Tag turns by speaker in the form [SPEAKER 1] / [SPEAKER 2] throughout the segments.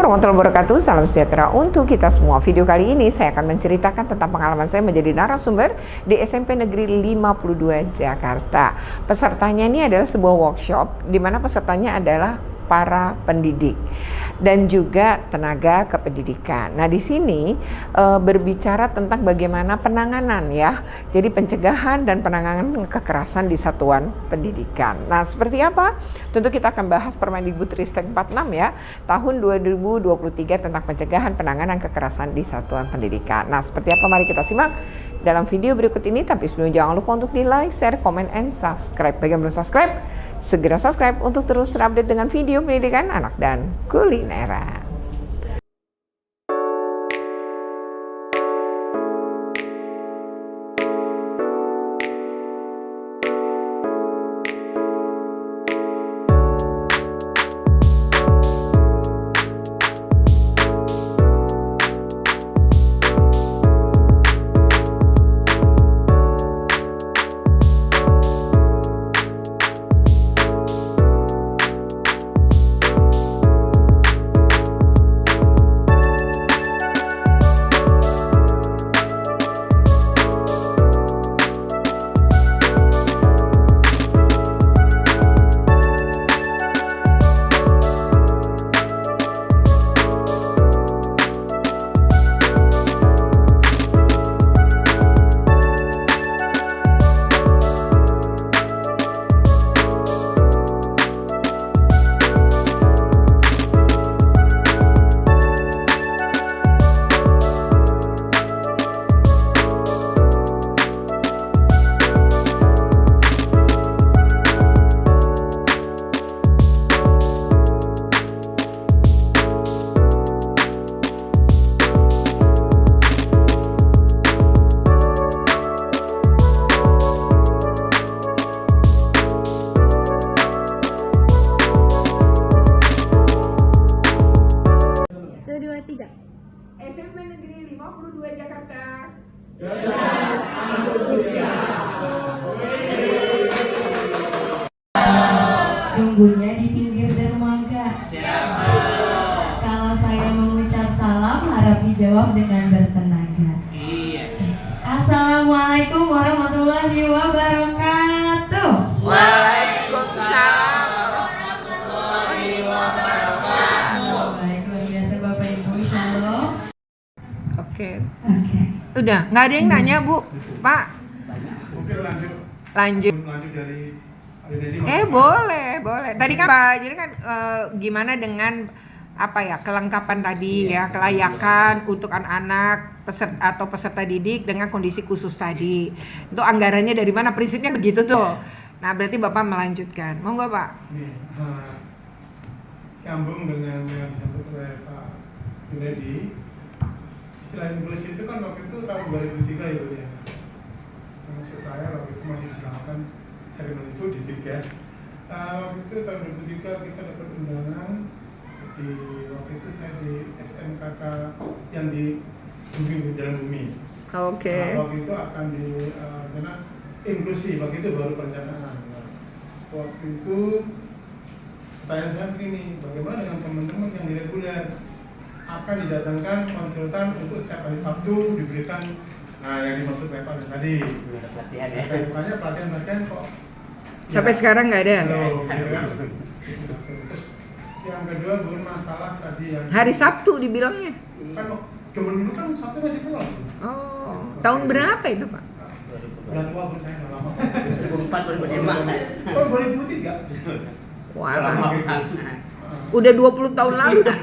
[SPEAKER 1] warahmatullahi wabarakatuh. Salam sejahtera untuk kita semua. Video kali ini saya akan menceritakan tentang pengalaman saya menjadi narasumber di SMP Negeri 52 Jakarta. Pesertanya ini adalah sebuah workshop di mana pesertanya adalah para pendidik dan juga tenaga kependidikan. Nah, di sini berbicara tentang bagaimana penanganan ya. Jadi pencegahan dan penanganan kekerasan di satuan pendidikan. Nah, seperti apa? Tentu kita akan bahas Permendikbudristek 46 ya, tahun 2023 tentang pencegahan penanganan kekerasan di satuan pendidikan. Nah, seperti apa? Mari kita simak dalam video berikut ini. Tapi sebelumnya jangan lupa untuk di like, share, comment, and subscribe. Bagi yang belum subscribe, segera subscribe untuk terus terupdate dengan video pendidikan anak dan kulineran. SMP Negeri 52 Jakarta.
[SPEAKER 2] Tunggunya di pinggir dermaga. Kalau saya mengucap salam, harap dijawab dengan bertenaga. Assalamualaikum warahmatullahi wabarakatuh.
[SPEAKER 1] Waalaikumsalam.
[SPEAKER 2] Baik, luar biasa Bapak Ibu, Shalom.
[SPEAKER 1] Oke. Udah, nggak ada yang nanya Bu, Pak.
[SPEAKER 3] Mungkin
[SPEAKER 1] Lanjut.
[SPEAKER 3] dari
[SPEAKER 1] Boleh. Tadi kan Pak, jadi kan gimana dengan apa ya, kelengkapan tadi ya, kelayakan untuk anak-anak peserta didik dengan kondisi khusus tadi. Itu anggarannya dari mana? Prinsipnya begitu tuh. Nah, berarti Bapak melanjutkan. Monggo Pak.
[SPEAKER 3] Ini nyambung dengan yang disampaikan oleh Pak Junedi. Istilah inklusi itu kan waktu itu tahun 2003 ya Bu ya. Maksud saya waktu itu masih diserahkan seremoni food di 3. Waktu itu tahun 2003 kita dapat undangan di waktu itu saya di SMKK yang di Jalan Bumi.
[SPEAKER 1] Oke.
[SPEAKER 3] Waktu itu akan di karena inklusi, waktu itu baru perencanaan. Waktu itu pertanyaan saya begini, bagaimana dengan teman-teman yang di reguler? Akan didatangkan konsultan untuk setiap hari Sabtu diberikan yang dimaksud Pak tadi.
[SPEAKER 4] Pelatihan ya.
[SPEAKER 3] Bukannya pelatihan kok.
[SPEAKER 1] Sampai sekarang nggak ada.
[SPEAKER 3] Terus yang kedua masalah tadi yang
[SPEAKER 1] Hari Sabtu dibilangnya.
[SPEAKER 3] kan zaman dulu kan Sabtu masih selalu.
[SPEAKER 1] Oh, tahun berapa itu Pak?
[SPEAKER 3] Udah tua pun saya udah lama.
[SPEAKER 4] 2004 2005.
[SPEAKER 3] Tahun 2003.
[SPEAKER 1] Wah, udah 20 tahun lalu dah.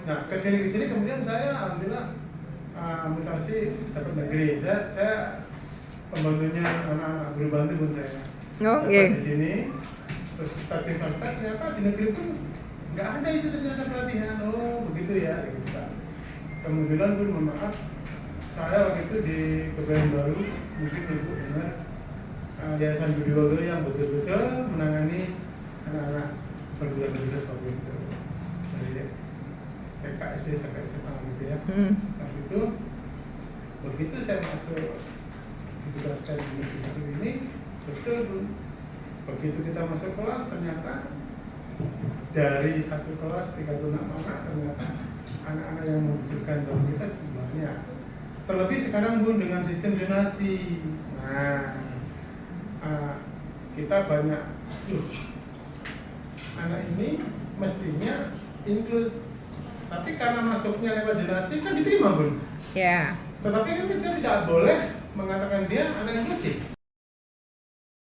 [SPEAKER 3] Nah, kesini kemudian saya alhamdulillah mutasi dapat negeri. Saya pembantunya anak-anak guru bantu pun saya.
[SPEAKER 1] Oke.
[SPEAKER 3] Di sini terus stasiun swasta ternyata di negeri pun nggak ada itu ternyata pelatihan. Oh begitu ya. Kemudian pun mohon maaf, saya waktu itu di Kebayoran Baru mungkin Ibu dengar Yayasan Budi Wago yang betul-betul menangani anak-anak perguruan khusus waktu itu dari TK, SD sampai SMA gitu ya. Nah itu begitu saya masuk ditugaskan di negeri ini, betul begitu kita masuk kelas ternyata dari satu kelas 36 anak ternyata anak-anak yang membutuhkan daun kita jumlahnya. Terlebih sekarang Bun dengan sistem zonasi. Nah, kita banyak anak ini mestinya include, tapi karena masuknya lewat zonasi kan diterima Bun.
[SPEAKER 1] Ya.
[SPEAKER 3] Tetapi kan kita tidak boleh mengatakan dia anak inklusif.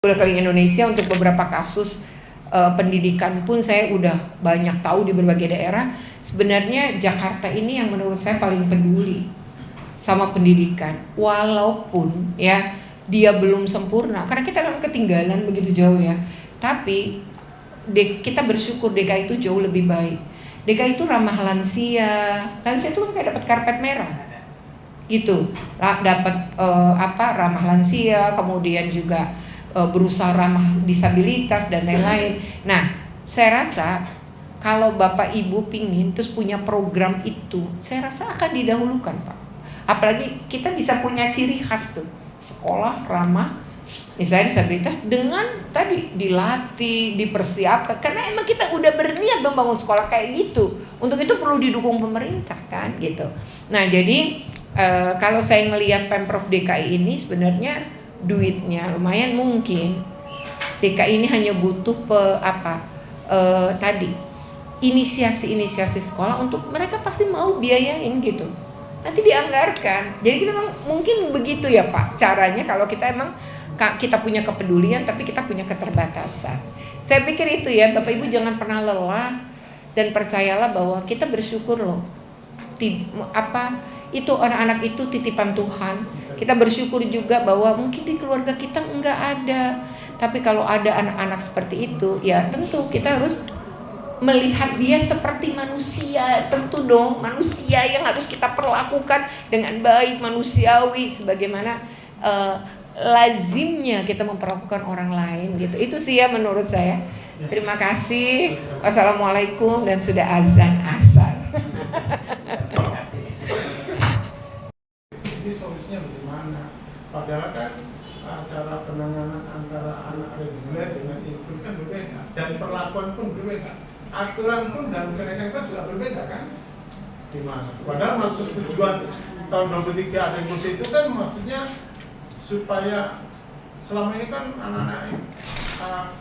[SPEAKER 1] Keliling Indonesia untuk beberapa kasus pendidikan pun saya udah banyak tahu di berbagai daerah. Sebenarnya Jakarta ini yang menurut saya paling peduli sama pendidikan, walaupun ya dia belum sempurna karena kita memang ketinggalan begitu jauh ya. Tapi kita bersyukur DKI itu jauh lebih baik. DKI itu ramah lansia. Lansia itu kan kayak dapat karpet merah gitu, dapat ramah lansia, kemudian juga berusaha ramah disabilitas dan lain-lain. Nah, saya rasa kalau Bapak Ibu pingin terus punya program itu, saya rasa akan didahulukan Pak. Apalagi kita bisa punya ciri khas tuh, sekolah ramah misalnya disabilitas dengan tadi dilatih, dipersiapkan, karena emang kita udah berniat membangun sekolah kayak gitu. Untuk itu perlu didukung pemerintah kan gitu. Nah jadi kalau saya ngelihat Pemprov DKI ini sebenarnya duitnya lumayan, mungkin DKI ini hanya butuh inisiasi sekolah untuk mereka pasti mau biayain gitu. Nanti dianggarkan. Jadi kita mungkin begitu ya Pak caranya kalau kita emang kita punya kepedulian tapi kita punya keterbatasan. Saya pikir itu ya Bapak Ibu jangan pernah lelah dan percayalah bahwa kita bersyukur loh. Itu anak-anak itu titipan Tuhan. Kita bersyukur juga bahwa mungkin di keluarga kita enggak ada. Tapi kalau ada anak-anak seperti itu ya tentu kita harus melihat dia seperti manusia. Tentu dong manusia yang harus kita perlakukan dengan baik, manusiawi sebagaimana lazimnya kita memperlakukan orang lain gitu. Itu sih ya menurut saya. Terima kasih. Wassalamualaikum dan sudah azan asar.
[SPEAKER 3] Ini solusinya bagaimana? Padahal kan cara penanganan antara anak reguler dengan inklusif kan berbeda dan perlakuan pun berbeda. Aturan pun dan kenaikan kita juga berbeda kan? Gimana? Padahal maksud tujuan tahun 2023 ada inklusi itu kan maksudnya supaya selama ini kan anak-anak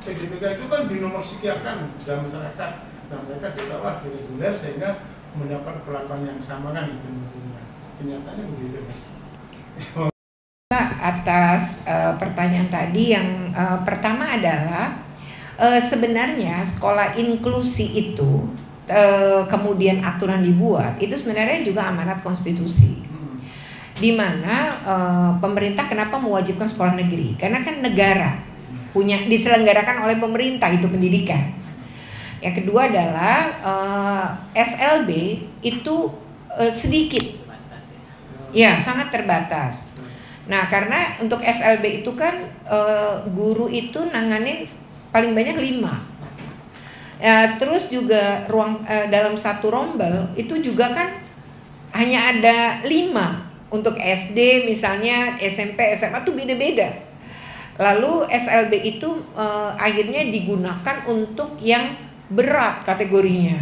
[SPEAKER 3] PDPK itu kan dinomorsekiakan dalam masyarakat dan mereka ditaruh di reguler sehingga mendapat perlakuan yang sama kan itu maksudnya. Kenyataannya begitu.
[SPEAKER 1] Atas pertanyaan tadi yang pertama adalah sebenarnya sekolah inklusi itu kemudian aturan dibuat itu sebenarnya juga amanat konstitusi. Di mana pemerintah kenapa mewajibkan sekolah negeri? Karena kan negara punya diselenggarakan oleh pemerintah itu pendidikan. Yang kedua adalah SLB itu sedikit, ya sangat terbatas. Nah karena untuk SLB itu kan guru itu nanganin paling banyak 5. Terus juga ruang dalam satu rombel itu juga kan hanya ada 5. Untuk SD misalnya, SMP, SMA tuh beda-beda. Lalu SLB itu akhirnya digunakan untuk yang berat kategorinya.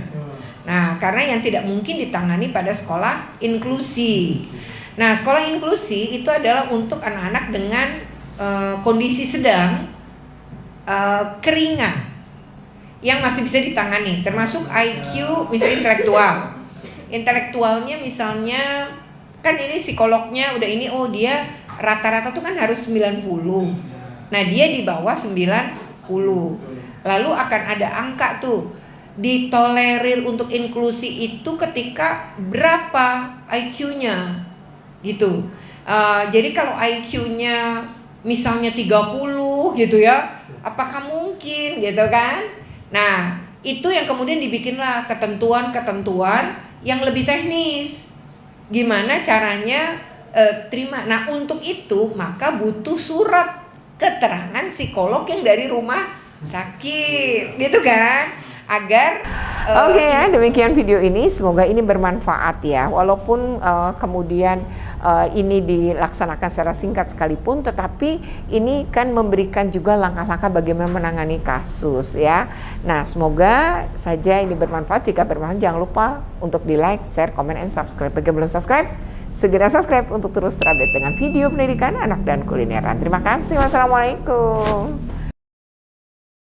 [SPEAKER 1] Nah, karena yang tidak mungkin ditangani pada sekolah inklusi. Nah, sekolah inklusi itu adalah untuk anak-anak dengan kondisi sedang keringan yang masih bisa ditangani, termasuk IQ misalnya intelektualnya misalnya kan ini psikolognya udah ini dia rata-rata tuh kan harus 90. Nah, dia di bawah 90. Lalu akan ada angka tuh ditolerir untuk inklusi itu ketika berapa IQ-nya gitu. Jadi kalau IQ-nya misalnya 30 gitu ya, apakah mungkin gitu kan? Nah, itu yang kemudian dibikinlah ketentuan-ketentuan yang lebih teknis. Gimana caranya terima. Nah untuk itu maka butuh surat keterangan psikolog yang dari rumah sakit gitu kan, agar
[SPEAKER 5] Oke ya, demikian video ini, semoga ini bermanfaat ya. Walaupun kemudian
[SPEAKER 1] ini dilaksanakan secara singkat sekalipun, tetapi ini kan memberikan juga langkah-langkah bagaimana menangani kasus ya. Nah, semoga saja ini bermanfaat. Jika bermanfaat, jangan lupa untuk di like, share, comment, and subscribe. Bagi yang belum subscribe, segera subscribe untuk terus terupdate dengan video pendidikan anak dan kulineran. Terima kasih. Wassalamualaikum.